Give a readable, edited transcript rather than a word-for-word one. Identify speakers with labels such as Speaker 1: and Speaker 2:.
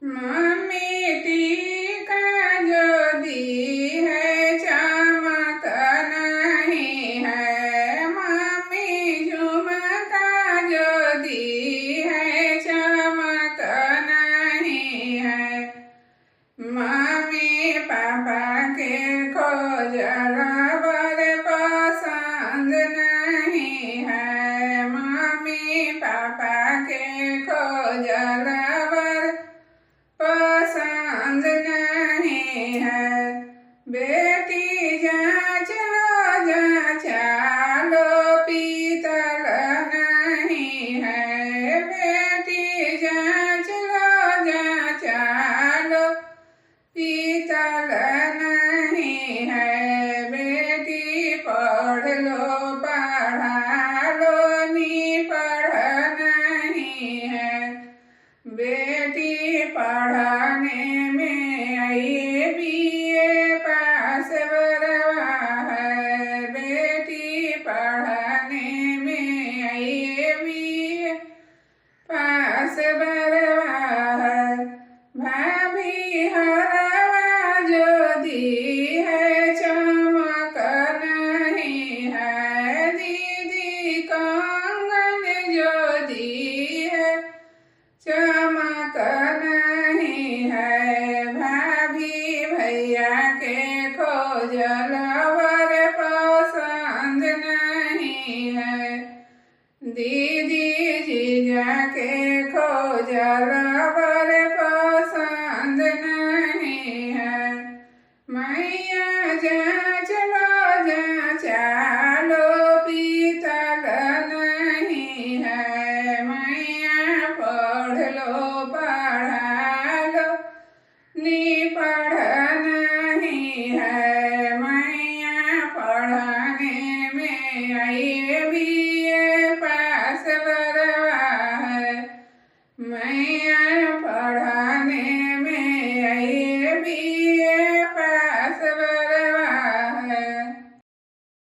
Speaker 1: Mummy टीका जो दी है चमक नहीं है। मम्मी झुमका जो दी है चमक नहीं है। मम्मी पापा के खोजल बर पसंद नहीं है। मम्मी पापा के खोजल बर पसंद नहीं है। बेटी जाँच लो पीतल नहीं है। बेटी जाँच लो पीतल नहीं है। बेटी पढ़ लो पढ़ा लो नी पढ़ नहीं है। बेटी पढ़ने में BA पास बरवा है। बेटी पढ़ने में BA पास बरवा है। भाभी हरवा जो दी है चमक नहीं है। दीदी कंगन जो दी है चमक नहीं है। भाभी भैया के खोजल बर पसंद नहीं है। दीदी जीजा के खोजल बर पसंद नहीं है। मैया जाँच लो पीतल नहीं है। मैया पढ़ लो पढ़ा लो नी